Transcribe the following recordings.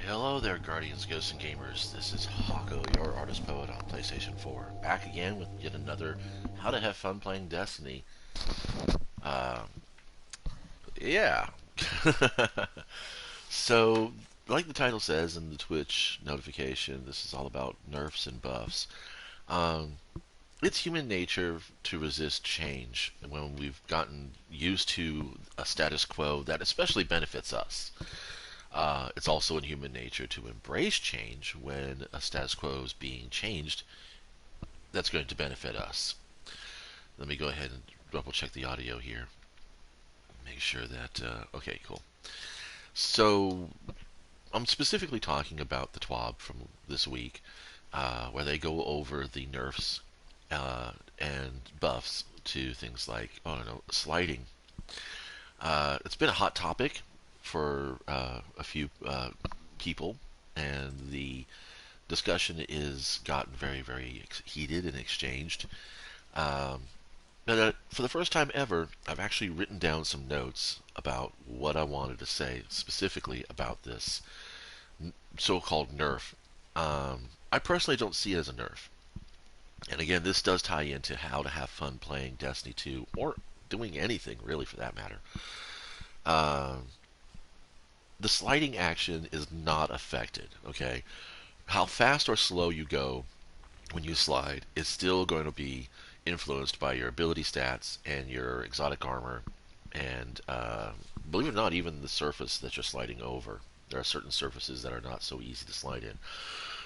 Hello there, Guardians, Ghosts, and Gamers. This is Hako, your artist poet on PlayStation 4. Back again with yet another How to Have Fun Playing Destiny. Uh, yeah. So, like the title says in the Twitch notification, this is all about nerfs and buffs. Um, it's human nature to resist change when we've gotten used to a status quo that especially benefits us. It's also in human nature to embrace change when a status quo is being changed that's going to benefit us. Let me go ahead and double check the audio here. Make sure that, okay, cool. So, I'm specifically talking about the TWAB from this week, where they go over the nerfs and buffs to things like, I don't know, sliding. It's been a hot topic for a few people, and the discussion is gotten very, very heated and exchanged. Um, but for the first time ever, I've actually written down some notes about what I wanted to say specifically about this so-called nerf. I personally don't see it as a nerf. And again, this does tie into how to have fun playing Destiny 2, or doing anything really for that matter. Um, the sliding action is not affected, okay? How fast or slow you go when you slide is still going to be influenced by your ability stats and your exotic armor, and believe it or not, even the surface that you're sliding over. There are certain surfaces that are not so easy to slide in.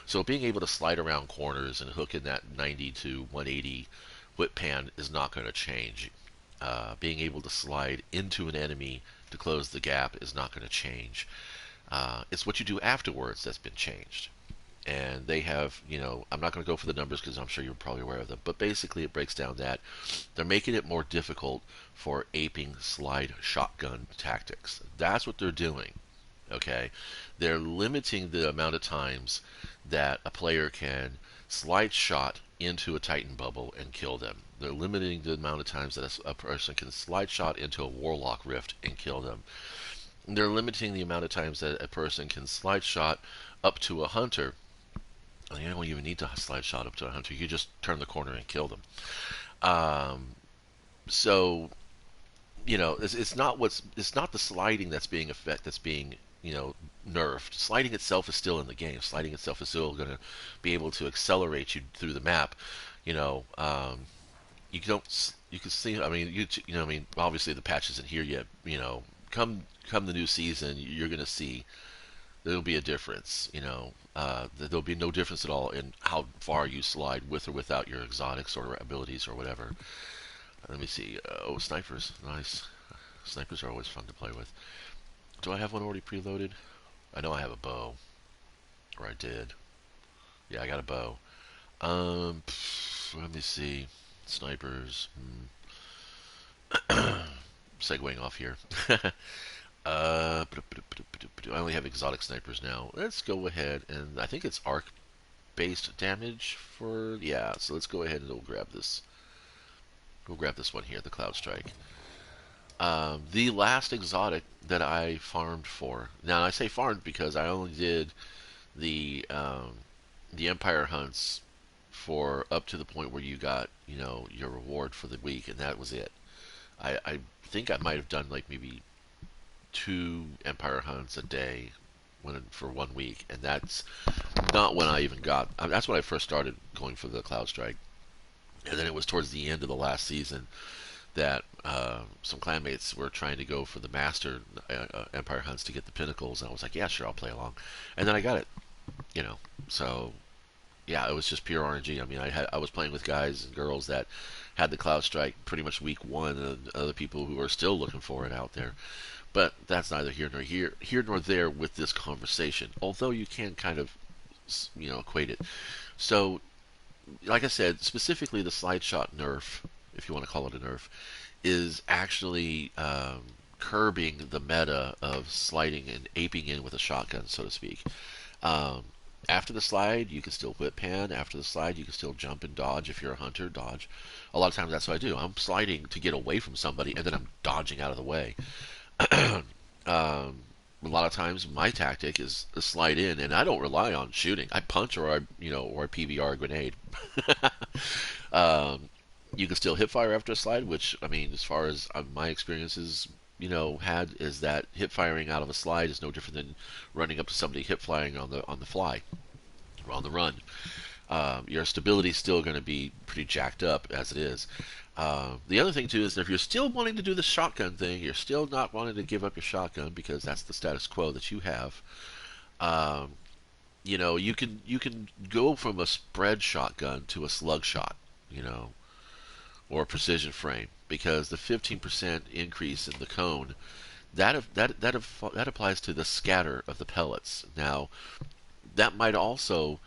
So being able to slide around corners and hook in that 90 to 180 whip pan is not going to change. Being able to slide into an enemy to close the gap is not going to change. It's what you do afterwards that's been changed. And they have, I'm not going to go for the numbers because I'm sure you're probably aware of them, but basically it breaks down that they're making it more difficult for aping slide shotgun tactics. That's what they're doing. Okay, they're limiting the amount of times that a player can slide shot into a Titan bubble and kill them. They're limiting the amount of times that a person can slide shot into a Warlock rift and kill them. They're limiting the amount of times that a person can slide shot up to a hunter. You don't even need to slide shot up to a hunter. You just turn the corner and kill them. Um, so it's not the sliding that's being nerfed. Sliding itself is still in the game. Sliding itself is still going to be able to accelerate you through the map. You know, you don't you can see. I mean, I mean, obviously the patch isn't here yet. Come the new season, you're going to see there'll be a difference. There'll be no difference at all in how far you slide with or without your exotics or abilities or whatever. Let me see. Oh, snipers, nice. Snipers are always fun to play with. Do I have one already preloaded? I know I have a bow. Or I did. Yeah, I got a bow. Let me see. Snipers. Segueing off here. I only have exotic snipers now. Let's go ahead and I think it's arc-based damage for yeah. So let's go ahead and we'll grab this. We'll grab this one here, the Cloud Strike. The last exotic that I farmed for. Now I say farmed because I only did the Empire hunts for up to the point where you got your reward for the week, and that was it. I think I might have done like maybe 2 Empire hunts a day for 1 week, and that's not when I even got. That's when I first started going for the Cloud Strike, and then it was towards the end of the last season that some clanmates were trying to go for the master Empire hunts to get the pinnacles, and I was like, yeah, sure, I'll play along, and then I got it. So yeah, it was just pure RNG. I mean, I was playing with guys and girls that had the Cloud Strike pretty much week one, and other people who are still looking for it out there. But that's neither here nor there with this conversation. Although you can kind of equate it. So, like I said, specifically the slide shot nerf, if you want to call it a nerf, is actually curbing the meta of sliding and aping in with a shotgun, so to speak. Um, After the slide, you can still whip pan. After the slide, you can still jump and dodge. If you're a hunter, dodge. A lot of times that's what I do. I'm sliding to get away from somebody, and then I'm dodging out of the way. um, a lot of times my tactic is to slide in, and I don't rely on shooting. I punch or I PBR a grenade. um, you can still hip fire after a slide, which I mean, as far as my experiences, had is that hip firing out of a slide is no different than running up to somebody hip firing on the fly or on the run. Your stability is still going to be pretty jacked up as it is. The other thing too is that if you're still wanting to do the shotgun thing, you're still not wanting to give up your shotgun because that's the status quo that you have. Um, you can go from a spread shotgun to a slug shot, you know, or a precision frame because the 15% increase in the cone that applies to the scatter of the pellets. Now that might also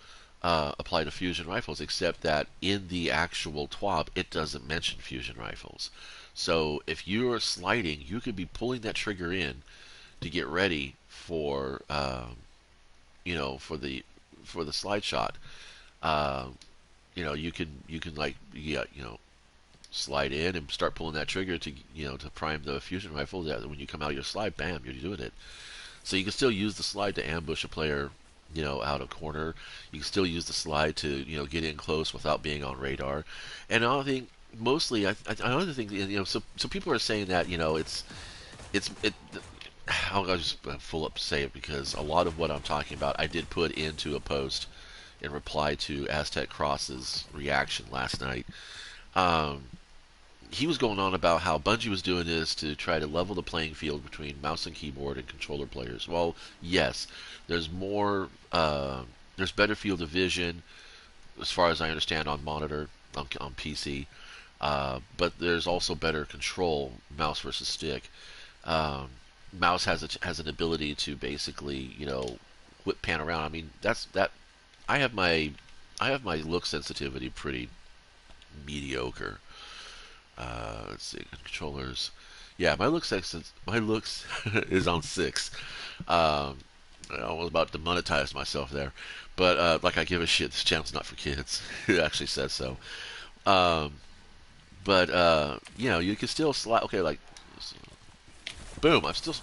apply to fusion rifles, except that in the actual TWAB, it doesn't mention fusion rifles. So if you're sliding, you could be pulling that trigger in to get ready for, for the slide shot. Um, you can like yeah, slide in and start pulling that trigger to prime the fusion rifle. That when you come out of your slide, bam, you're doing it. So you can still use the slide to ambush a player, out of corner. You can still use the slide to, get in close without being on radar. And I think mostly, another thing, so people are saying that, it. I'll just full up say it because a lot of what I'm talking about I did put into a post in reply to Aztec Cross's reaction last night. Um, he was going on about how Bungie was doing this to try to level the playing field between mouse and keyboard and controller players. Well, yes, there's more, there's better field of vision, as far as I understand, on monitor, on PC, but there's also better control, mouse versus stick. Um, Mouse has an ability to basically, whip pan around. I mean, that's that. I have my I have my look sensitivity pretty mediocre. Let's see, controllers. Yeah, my looks is on 6. Um, I was about to monetize myself there, but like I give a shit. This channel's not for kids. It actually says so. Um, but you can still slide. Okay, like boom. I'm still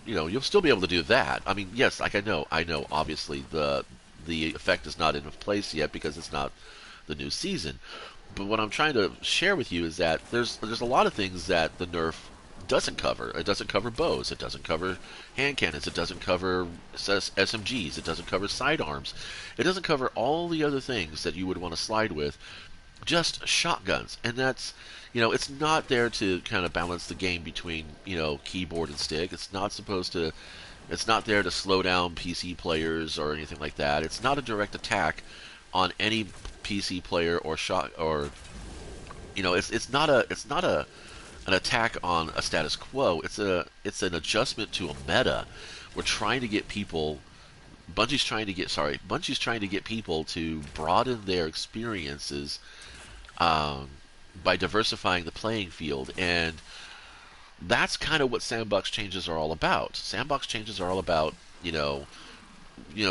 you'll still be able to do that. I mean, yes, like I know. Obviously, the effect is not in place yet because it's not the new season. But what I'm trying to share with you is that there's a lot of things that the nerf doesn't cover. It doesn't cover bows. It doesn't cover hand cannons. It doesn't cover SMGs. It doesn't cover sidearms. It doesn't cover all the other things that you would want to slide with. Just shotguns, and that's it's not there to kind of balance the game between keyboard and stick. It's not supposed to. It's not there to slow down PC players or anything like that. It's not a direct attack on any PC player or shot or it's not a an attack on a status quo. It's an adjustment to a meta. We're trying to get people. Bungie's trying to get people to broaden their experiences um, by diversifying the playing field, and that's kind of what sandbox changes are all about. Sandbox changes are all about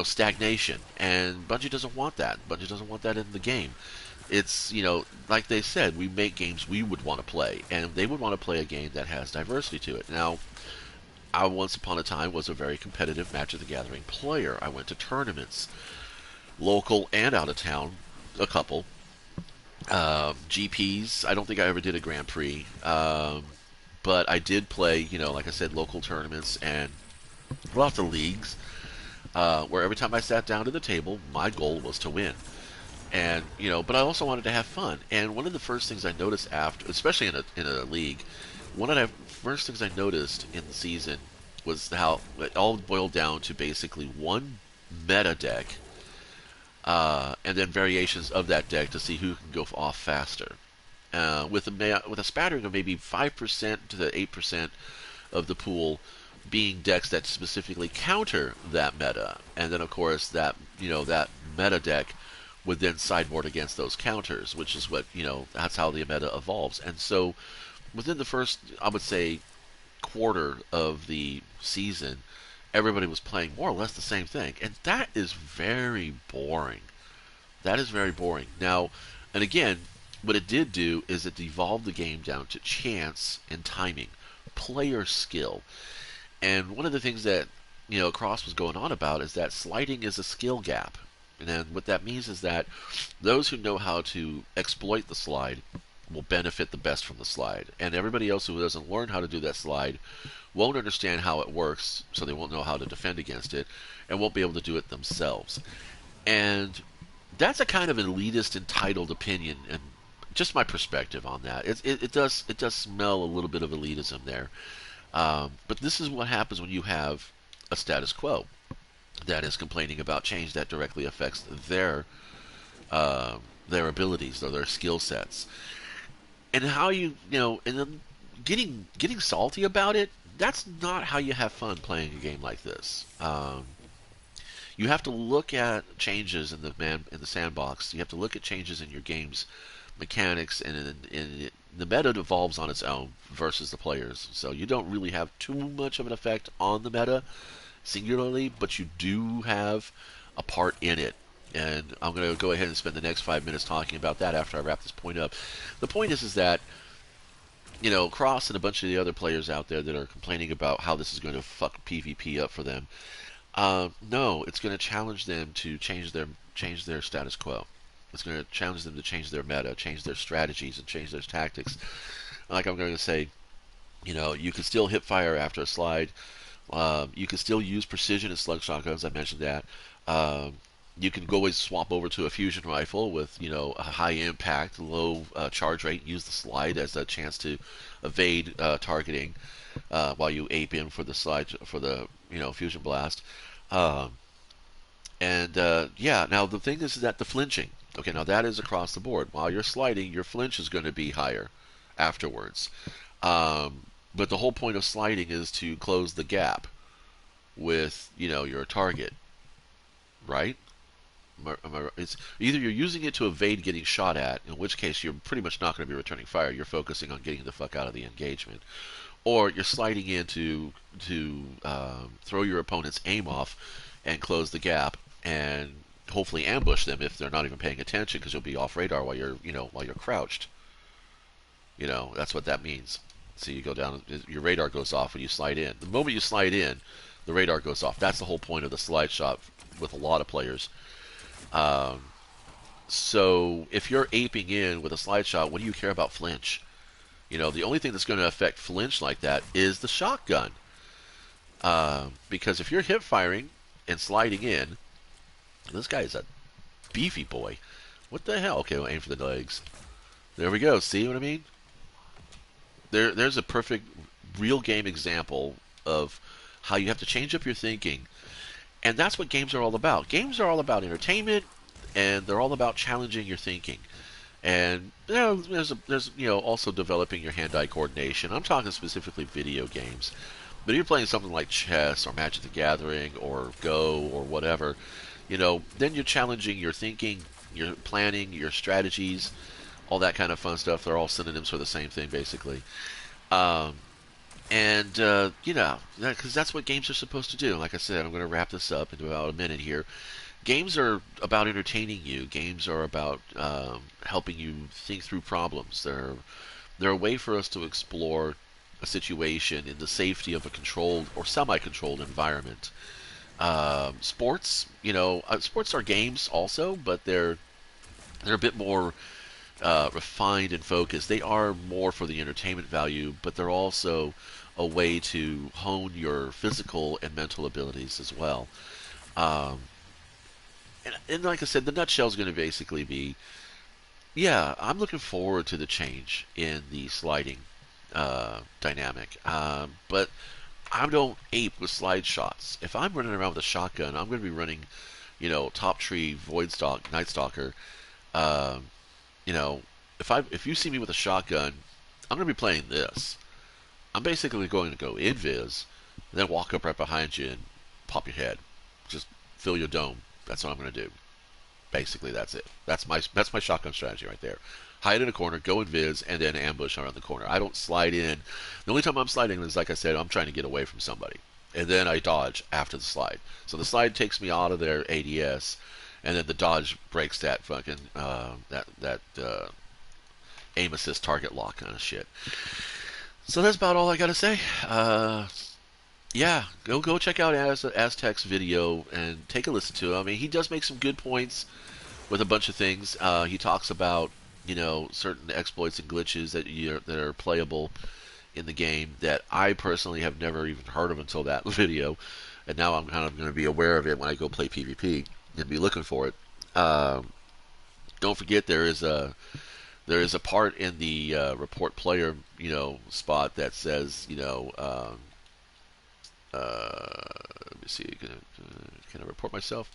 stagnation, and Bungie doesn't want that. Bungie doesn't want that in the game. It's like they said, we make games we would want to play, and they would want to play a game that has diversity to it. Now, I once upon a time was a very competitive Magic the Gathering player. I went to tournaments, local and out of town, a couple. GPs. I don't think I ever did a Grand Prix, but I did play, like I said, local tournaments and lots of leagues. Where every time I sat down to the table, my goal was to win. And but I also wanted to have fun. And one of the first things I noticed after, especially in a league, one of the first things I noticed in the season was how it all boiled down to basically one meta deck, and then variations of that deck to see who can go off faster. With a spattering of maybe 5% to 8% of the pool being decks that specifically counter that meta, and then of course that meta deck would then sideboard against those counters, which is what that's how the meta evolves. And so within the first, I would say, quarter of the season, everybody was playing more or less the same thing, and that is very boring. That is very boring. Now, and again, what it did do is it evolved the game down to chance and timing, player skill. And one of the things that Cross was going on about is that sliding is a skill gap. And then what that means is that those who know how to exploit the slide will benefit the best from the slide. And everybody else who doesn't learn how to do that slide won't understand how it works, so they won't know how to defend against it, and won't be able to do it themselves. And that's a kind of elitist, entitled opinion, and just my perspective on that. It does smell a little bit of elitism there. But this is what happens when you have a status quo that is complaining about change that directly affects their abilities or their skill sets, and how and then getting salty about it. That's not how you have fun playing a game like this. You have to look at changes in the sandbox. You have to look at changes in your game's mechanics, and the meta evolves on its own versus the players. So you don't really have too much of an effect on the meta singularly, but you do have a part in it. And I'm going to go ahead and spend the next 5 minutes talking about that after I wrap this point up. The point is that Cross and a bunch of the other players out there that are complaining about how this is going to fuck PvP up for them. No, it's going to challenge them to change their status quo. It's going to challenge them to change their meta, change their strategies, and change their tactics. Like I'm going to say, you can still hip fire after a slide. You can still use precision and slug shotguns. I mentioned that. You can always swap over to a fusion rifle with a high impact, low charge rate. Use the slide as a chance to evade targeting while you ape in for the slide for the fusion blast. Um, and yeah, now the thing is that the flinching. Okay, now that is across the board. While you're sliding, your flinch is going to be higher afterwards. But the whole point of sliding is to close the gap with your target, right? It's either you're using it to evade getting shot at, in which case you're pretty much not going to be returning fire. You're focusing on getting the fuck out of the engagement, or you're sliding in to throw your opponent's aim off and close the gap and hopefully ambush them if they're not even paying attention, because you'll be off radar while you're crouched. That's what that means. So you go down, your radar goes off when you slide in. The moment you slide in, the radar goes off. That's the whole point of the slide shot with a lot of players. Um, so if you're aping in with a slide shot, what do you care about flinch? The only thing that's going to affect flinch like that is the shotgun. Because if you're hip firing and sliding in, this guy is a beefy boy. What the hell? Okay, we'll aim for the legs. There we go. See what I mean? There's a perfect real game example of how you have to change up your thinking. And that's what games are all about. Games are all about entertainment, and they're all about challenging your thinking. And there's also developing your hand-eye coordination. I'm talking specifically video games. But if you're playing something like chess or Magic the Gathering or Go or whatever, then you're challenging your thinking, your planning, your strategies, all that kind of fun stuff. They're all synonyms for the same thing, basically. Um, and because that's what games are supposed to do. Like I said, I'm going to wrap this up in about a minute here. Games are about entertaining you. Games are about helping you think through problems. They're a way for us to explore a situation in the safety of a controlled or semi-controlled environment. Sports are games also, but they're a bit more refined and focused. They are more for the entertainment value, but they're also a way to hone your physical and mental abilities as well. Um, and like I said, the nutshell is going to basically be, yeah, I'm looking forward to the change in the sliding dynamic. But I don't ape with slide shots. If I'm running around with a shotgun, I'm going to be running, top tree, void stalk, night stalker. Um, if you see me with a shotgun, I'm going to be playing this. I'm basically going to go invis, then walk up right behind you and pop your head. Just fill your dome. That's what I'm going to do. Basically, that's it. That's my shotgun strategy right there. Hide in a corner, go invis, and then ambush around the corner. I don't slide in. The only time I'm sliding is, like I said, I'm trying to get away from somebody, and then I dodge after the slide. So the slide takes me out of their ADS, and then the dodge breaks that fucking aim assist target lock kind of shit. So that's about all I gotta say. Yeah, go check out Aztec's video and take a listen to him. I mean, he does make some good points with a bunch of things. He talks about certain exploits and glitches that are playable in the game that I personally have never even heard of until that video, and now I'm kind of going to be aware of it when I go play PvP and be looking for it. Um, don't forget there is a part in the report player spot that says let me see, can I report myself?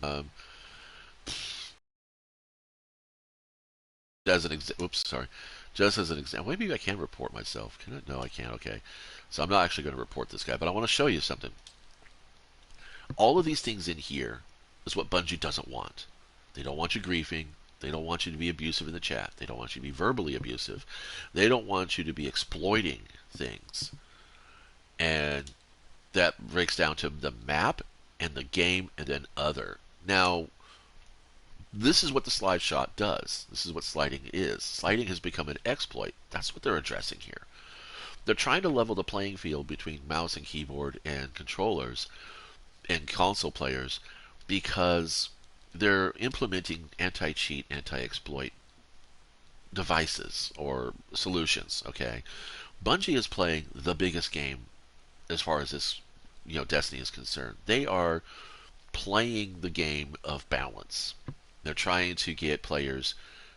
As an oops, sorry. Just as an example, maybe I can report myself. Can I? No, I can't. Okay, so I'm not actually going to report this guy, but I want to show you something. All of these things in here is what Bungie doesn't want. They don't want you griefing. They don't want you to be abusive in the chat. They don't want you to be verbally abusive. They don't want you to be exploiting things. And that breaks down to the map and the game and then other. Now, this is what the slide shot does. This is what sliding is. Sliding has become an exploit. That's what they're addressing here. They're trying to level the playing field between mouse and keyboard and controllers and console players because they're implementing anti-cheat, anti-exploit devices or solutions. Okay, Bungie is playing the biggest game as far as this, Destiny is concerned. They are playing the game of balance. They're trying to get players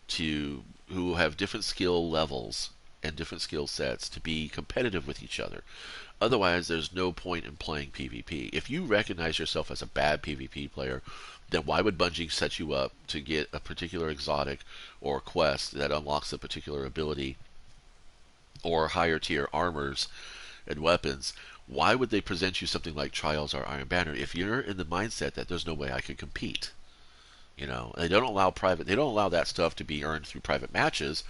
to who have different skill levels and different skill sets to be competitive with each other. Otherwise, there's no point in playing PvP. If you recognize yourself as a bad PvP player, then why would Bungie set you up to get a particular exotic or quest that unlocks a particular ability or higher tier armors and weapons? Why would they present you something like Trials or Iron Banner if you're in the mindset that there's no way I could compete? They don't allow private. They don't allow that stuff to be earned through private matches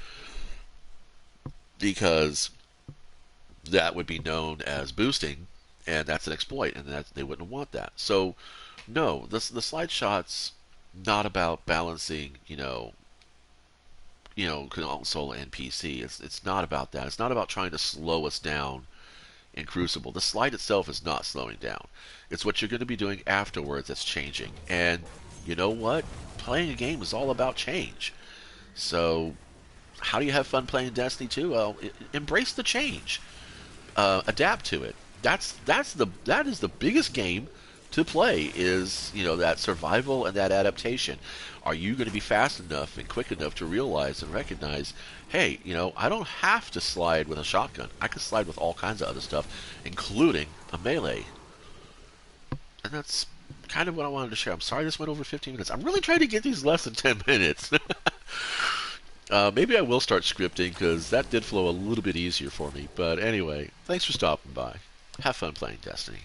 because that would be known as boosting, and that's an exploit, and they wouldn't want that. So, no, the slide shot's not about balancing, console and PC. It's not about that. It's not about trying to slow us down in Crucible. The slide itself is not slowing down. It's what you're going to be doing afterwards that's changing. And you know what? Playing a game is all about change. So, how do you have fun playing Destiny 2? Well, embrace the change. Adapt to it. That is the biggest game to play is that survival and that adaptation. Are you going to be fast enough and quick enough to realize and recognize, hey, I don't have to slide with a shotgun. I can slide with all kinds of other stuff, including a melee. And that's kind of what I wanted to share. I'm sorry this went over 15 minutes. I'm really trying to get these less than 10 minutes. Maybe I will start scripting because that did flow a little bit easier for me. But anyway, thanks for stopping by. Have fun playing Destiny.